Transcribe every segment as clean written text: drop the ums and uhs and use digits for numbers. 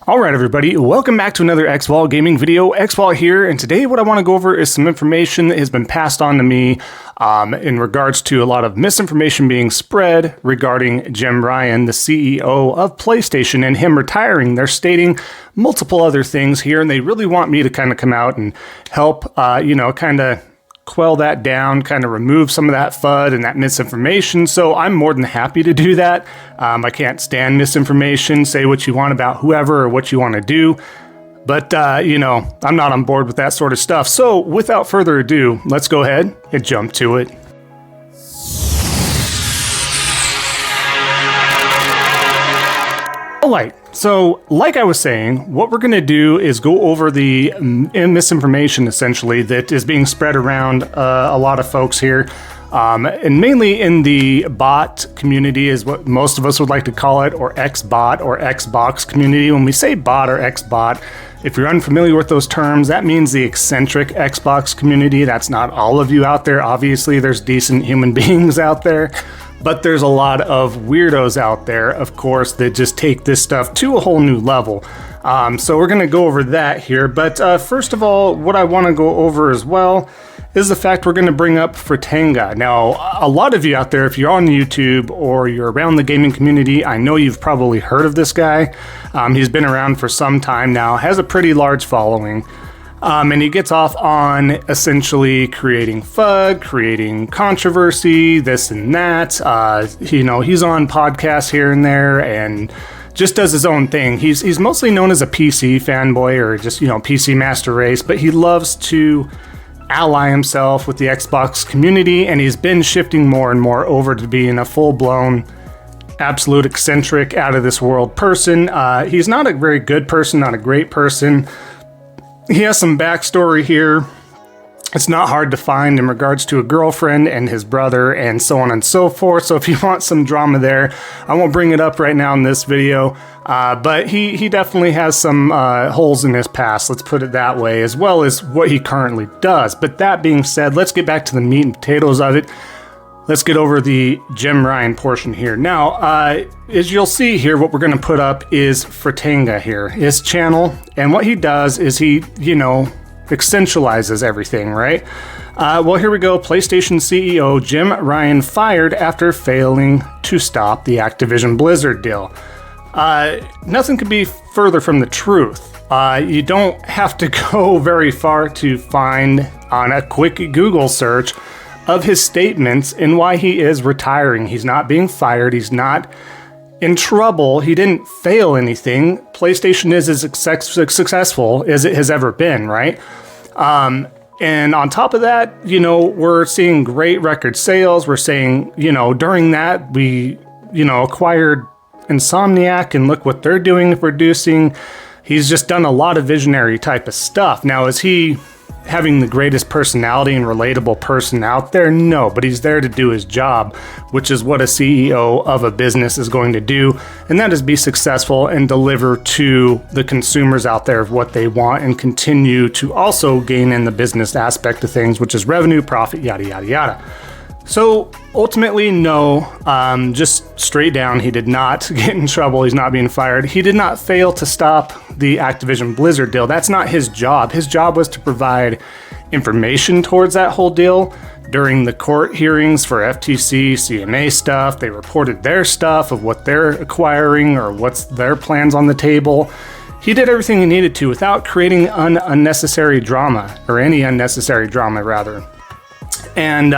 Alright everybody, welcome back to another Xvault gaming video. Xvault here, and today what I want to go over is some information that has been passed on to me in regards to a lot of misinformation being spread regarding Jim Ryan, the CEO of PlayStation, and him retiring. They're stating multiple other things here, and they really want me to kind of come out and help, kind of quell that down, kind of remove some of that FUD and that misinformation. So I'm more than happy to do that. I can't stand misinformation. Say what you want about whoever or what you want to do. But, I'm not on board with that sort of stuff. So without further ado, let's go ahead and jump to it. Alright, so like I was saying, what we're going to do is go over the misinformation essentially that is being spread around a lot of folks here. And mainly in the bot community is what most of us would like to call it, or Xbot or Xbox community. When we say bot or Xbot, if you're unfamiliar with those terms, that means the eccentric Xbox community. That's not all of you out there. Obviously, there's decent human beings out there. But there's a lot of weirdos out there, of course, that just take this stuff to a whole new level. So we're going to go over that here. But first of all, what I want to go over as well is the fact we're going to bring up Fratanga. Now, a lot of you out there, if you're on YouTube or you're around the gaming community, I know you've probably heard of this guy. He's been around for some time now, has a pretty large following. And he gets off on essentially creating FUD, creating controversy, this and that. He's on podcasts here and there and just does his own thing. He's mostly known as a PC fanboy or just, PC master race, but he loves to ally himself with the Xbox community, and he's been shifting more and more over to being a full-blown absolute eccentric, out-of-this-world person. He's not a very good person, not a great person. He has some backstory here. It's not hard to find in regards to a girlfriend and his brother and so on and so forth. So if you want some drama there, I won't bring it up right now in this video. But he definitely has some holes in his past, let's put it that way, as well as what he currently does. But that being said, let's get back to the meat and potatoes of it. Let's get over the Jim Ryan portion here. Now, as you'll see here, what we're going to put up is Fratanga here, his channel. And what he does is he, essentializes everything, right? Well, here we go. PlayStation CEO Jim Ryan fired after failing to stop the Activision Blizzard deal. Nothing could be further from the truth. You don't have to go very far to find on a quick Google search of his statements and why he is retiring. He's not being fired. He's not in trouble. He didn't fail anything. PlayStation is as successful as it has ever been, right? And on top of that, we're seeing great record sales. We're saying, during that, we, acquired Insomniac, and look what they're doing, producing. He's just done a lot of visionary type of stuff. Now, is he having the greatest personality and relatable person out there? No, but he's there to do his job, which is what a CEO of a business is going to do, and that is be successful and deliver to the consumers out there of what they want and continue to also gain in the business aspect of things, which is revenue, profit, yada, yada, yada. So ultimately, no, just straight down, he did not get in trouble. He's not being fired. He did not fail to stop the Activision Blizzard deal. That's not his job. His job was to provide information towards that whole deal. During the court hearings for FTC, CMA stuff, they reported their stuff of what they're acquiring or what's their plans on the table. He did everything he needed to without creating unnecessary drama, or any unnecessary drama, rather. And,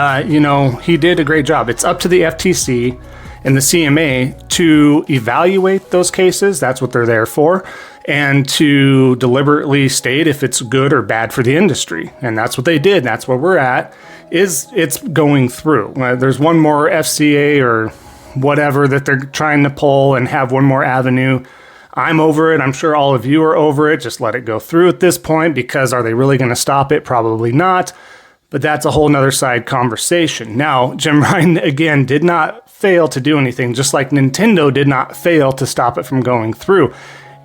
he did a great job. It's up to the FTC and the CMA to evaluate those cases. That's what they're there for. And to deliberately state if it's good or bad for the industry. And that's what they did. That's where we're at, is it's going through. There's one more FCA or whatever that they're trying to pull and have one more avenue. I'm over it. I'm sure all of you are over it. Just let it go through at this point, because are they really going to stop it? Probably not. But that's a whole nother side conversation. Now, Jim Ryan, again, did not fail to do anything, just like Nintendo did not fail to stop it from going through.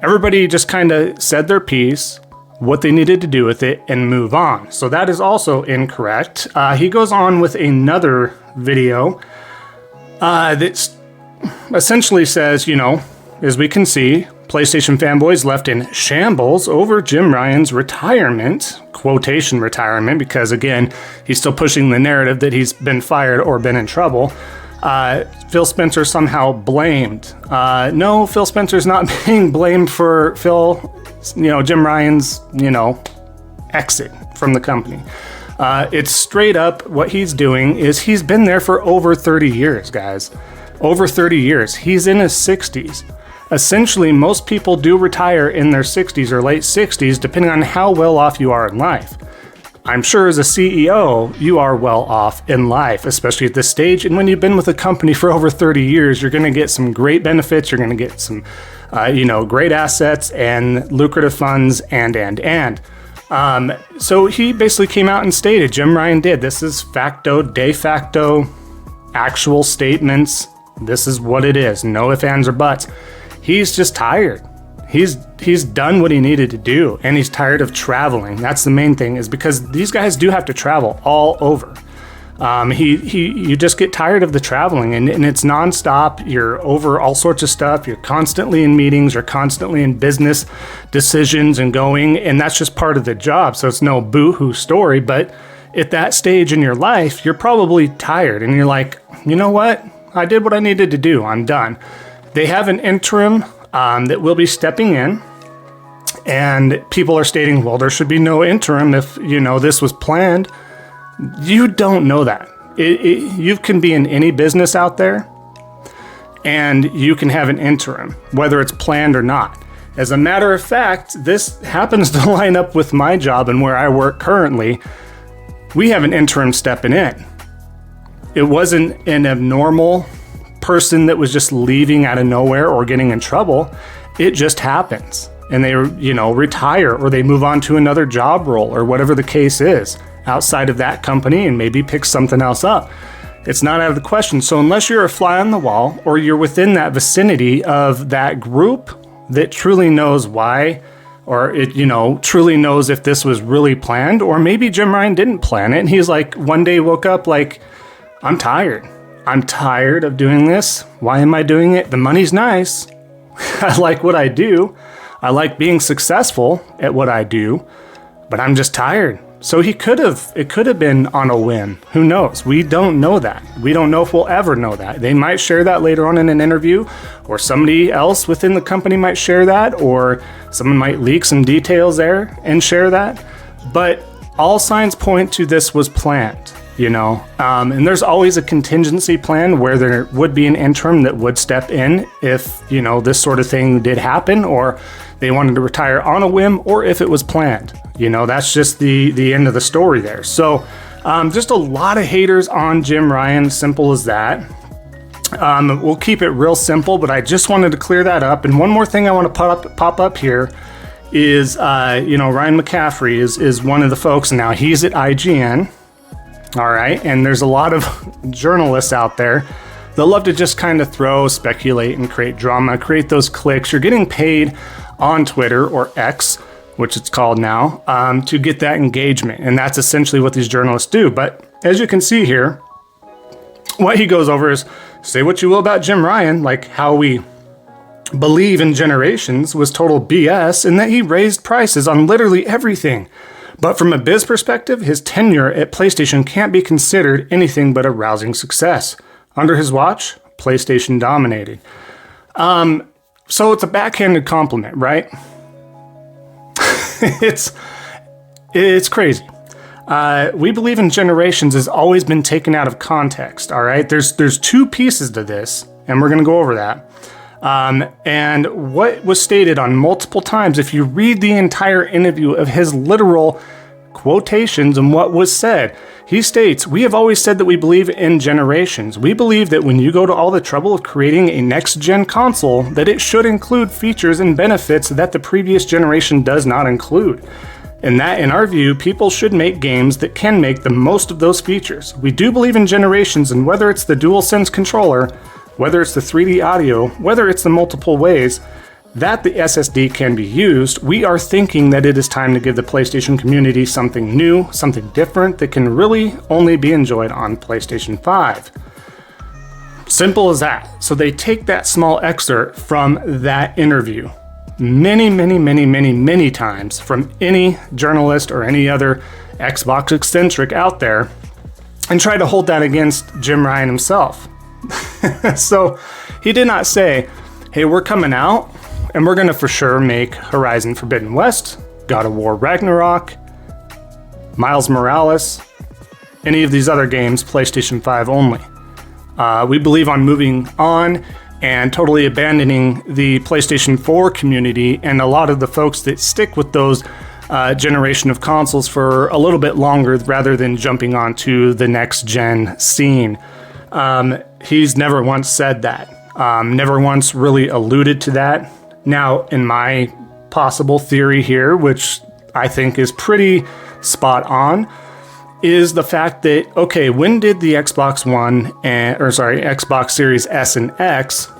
Everybody just kind of said their piece, what they needed to do with it, and move on. So that is also incorrect. He goes on with another video that essentially says, as we can see, PlayStation fanboys left in shambles over Jim Ryan's retirement, quotation retirement, because again, he's still pushing the narrative that he's been fired or been in trouble. Phil Spencer somehow blamed. No, Phil Spencer's not being blamed for Jim Ryan's, exit from the company. It's straight up what he's doing is he's been there for over 30 years, guys. Over 30 years. He's in his 60s. Essentially, most people do retire in their 60s or late 60s, depending on how well off you are in life. I'm sure as a CEO, you are well off in life, especially at this stage. And when you've been with a company for over 30 years, you're going to get some great benefits. You're going to get some, great assets and lucrative funds and. So he basically came out and stated, Jim Ryan did, this is de facto, actual statements. This is what it is. No ifs, ands, or buts. He's just tired. He's done what he needed to do, and he's tired of traveling. That's the main thing, is because these guys do have to travel all over. You just get tired of the traveling, and it's nonstop. You're over all sorts of stuff. You're constantly in meetings. You're constantly in business decisions and going, and that's just part of the job. So it's no boo-hoo story, but at that stage in your life, you're probably tired, and you're like, you know what? I did what I needed to do. I'm done. They have an interim that will be stepping in, and people are stating, well, there should be no interim if, this was planned. You don't know that. You can be in any business out there, and you can have an interim, whether it's planned or not. As a matter of fact, this happens to line up with my job and where I work currently. We have an interim stepping in. It wasn't an abnormal person that was just leaving out of nowhere or getting in trouble. It just happens. And they, retire, or they move on to another job role, or whatever the case is outside of that company, and maybe pick something else up. It's not out of the question. So unless you're a fly on the wall, or you're within that vicinity of that group that truly knows why, or it, truly knows if this was really planned, or maybe Jim Ryan didn't plan it, and he's like, one day woke up like, I'm tired. I'm tired of doing this. Why am I doing it? The money's nice. I like what I do. I like being successful at what I do, but I'm just tired. So it could have been on a whim. Who knows? We don't know that. We don't know if we'll ever know that. They might share that later on in an interview, or somebody else within the company might share that, or someone might leak some details there and share that. But all signs point to this was planned. And there's always a contingency plan where there would be an interim that would step in if, this sort of thing did happen, or they wanted to retire on a whim, or if it was planned. That's just the end of the story there. So just a lot of haters on Jim Ryan, simple as that. We'll keep it real simple, but I just wanted to clear that up. And one more thing I want to pop up here is, Ryan McCaffrey is one of the folks now. He's at IGN. All right, and there's a lot of journalists out there that love to just kind of speculate and create drama, create those clicks. You're getting paid on Twitter, or X, which it's called now, to get that engagement, and that's essentially what these journalists do. But as you can see here, what he goes over is, say what you will about Jim Ryan, like how we believe in generations was total BS, and that he raised prices on literally everything. But from a biz perspective, his tenure at PlayStation can't be considered anything but a rousing success. Under his watch, PlayStation dominated. So it's a backhanded compliment, right? It's crazy. We believe in generations has always been taken out of context, all right? There's two pieces to this, and we're going to go over that. And what was stated on multiple times, if you read the entire interview of his literal quotations and what was said, he states, we have always said that we believe in generations. We believe that when you go to all the trouble of creating a next-gen console, that it should include features and benefits that the previous generation does not include. And that, in our view, people should make games that can make the most of those features. We do believe in generations, and whether it's the DualSense controller, whether it's the 3D audio, whether it's the multiple ways that the SSD can be used, we are thinking that it is time to give the PlayStation community something new, something different that can really only be enjoyed on PlayStation 5. Simple as that. So they take that small excerpt from that interview. many times from any journalist or any other Xbox eccentric out there and try to hold that against Jim Ryan himself. So he did not say, hey, we're coming out and we're going to for sure make Horizon Forbidden West, God of War Ragnarok, Miles Morales, any of these other games, PlayStation 5 only. We believe on moving on and totally abandoning the PlayStation 4 community and a lot of the folks that stick with those generation of consoles for a little bit longer rather than jumping onto the next gen scene. He's never once said that. Never once really alluded to that. Now, in my possible theory here, which I think is pretty spot on, is the fact that, okay, when did the Xbox Series S and X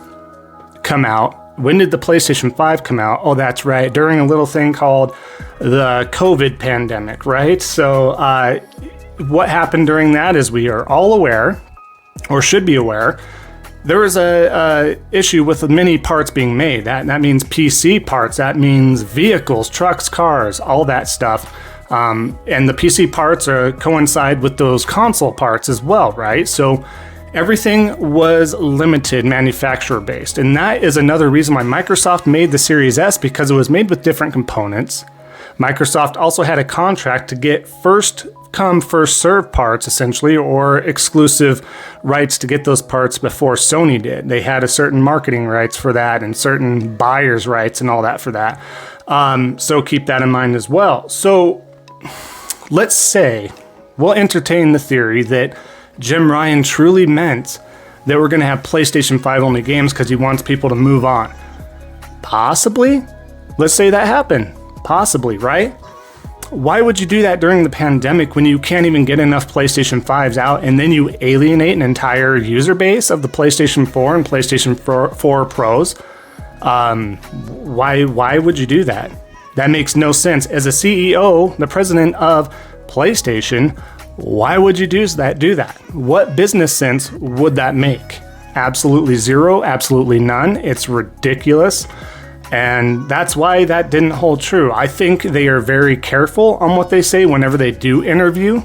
come out? When did the PlayStation 5 come out? Oh, that's right, during a little thing called the COVID pandemic, right? So what happened during that, as we are all aware, or should be aware, there was a issue with many parts being made. That means PC parts, that means vehicles, trucks, cars, all that stuff. And the PC parts coincide with those console parts as well, right? So everything was limited manufacturer based. And that is another reason why Microsoft made the Series S, because it was made with different components. Microsoft also had a contract to get first come, first serve parts, essentially, or exclusive rights to get those parts before Sony did. They had a certain marketing rights for that and certain buyers' rights and all that for that. So keep that in mind as well. So let's say we'll entertain the theory that Jim Ryan truly meant that we're going to have PlayStation 5 only games because he wants people to move on. Possibly. Let's say that happened. Possibly, right? Why would you do that during the pandemic when you can't even get enough PlayStation 5s out, and then you alienate an entire user base of the PlayStation 4 and PlayStation 4 Pros? Why would you do that? That makes no sense. As a CEO, the president of PlayStation, why would you do that? What business sense would that make? Absolutely zero, absolutely none. It's ridiculous. And that's why that didn't hold true. I think they are very careful on what they say whenever they do interview.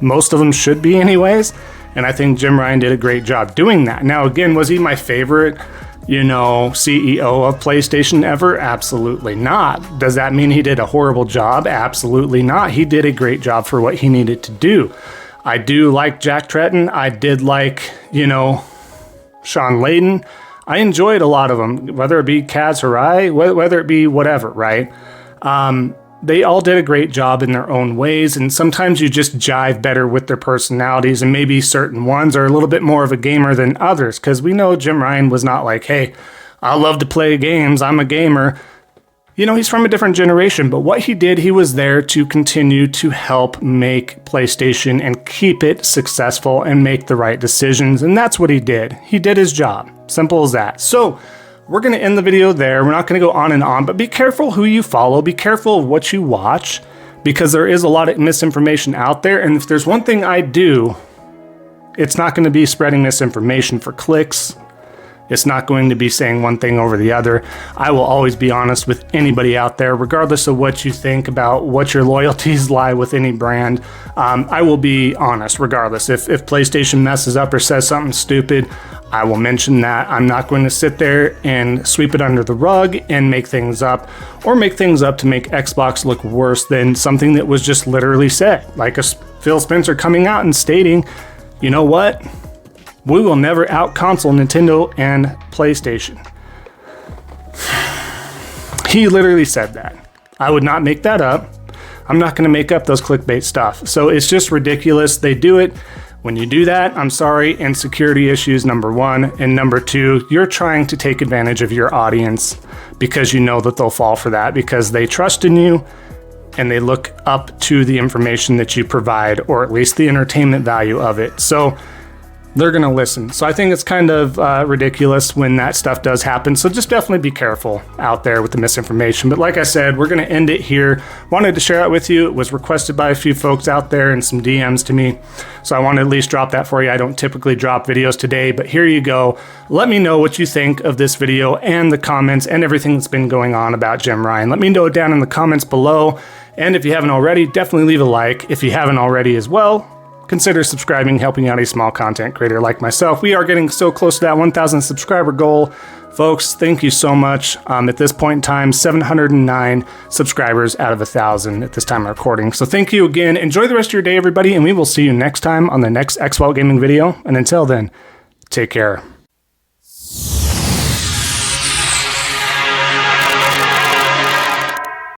Most of them should be anyways. And I think Jim Ryan did a great job doing that. Now, again, was he my favorite, CEO of PlayStation ever? Absolutely not. Does that mean he did a horrible job? Absolutely not. He did a great job for what he needed to do. I do like Jack Tretton. I did like, Sean Layden. I enjoyed a lot of them, whether it be Kaz Hirai, whether it be whatever, right? They all did a great job in their own ways, and sometimes you just jive better with their personalities, and maybe certain ones are a little bit more of a gamer than others, because we know Jim Ryan was not like, hey, I love to play games, I'm a gamer. He's from a different generation, but what he did, he was there to continue to help make PlayStation and keep it successful and make the right decisions, and that's what he did. He did his job. Simple as that. So we're going to end the video there. We're not going to go on and on, but be careful who you follow. Be careful of what you watch, because there is a lot of misinformation out there. And if there's one thing I do, it's not going to be spreading misinformation for clicks. It's not going to be saying one thing over the other. I will always be honest with anybody out there, regardless of what you think about what your loyalties lie with any brand. I will be honest regardless. If PlayStation messes up or says something stupid, I will mention that. I'm not going to sit there and sweep it under the rug and make things up, or make things up to make Xbox look worse than something that was just literally said. Like Phil Spencer coming out and stating, you know what? We will never out-console Nintendo and PlayStation. He literally said that. I would not make that up. I'm not going to make up those clickbait stuff. So it's just ridiculous. They do it. When you do that, I'm sorry, insecurity issues, number one. And number two, you're trying to take advantage of your audience because you know that they'll fall for that, because they trust in you and they look up to the information that you provide, or at least the entertainment value of it. So they're going to listen. So I think it's kind of ridiculous when that stuff does happen. So just definitely be careful out there with the misinformation. But like I said, we're going to end it here. Wanted to share it with you. It was requested by a few folks out there and some DMs to me. So I want to at least drop that for you. I don't typically drop videos today, but here you go. Let me know what you think of this video and the comments and everything that's been going on about Jim Ryan. Let me know down in the comments below. And if you haven't already, definitely leave a like. If you haven't already as well, consider subscribing, helping out a small content creator like myself. We are getting so close to that 1,000 subscriber goal. Folks, thank you so much. At this point in time, 709 subscribers out of 1,000 at this time of recording. So thank you again. Enjoy the rest of your day, everybody, and we will see you next time on the next Xvault Gaming video. And until then, take care.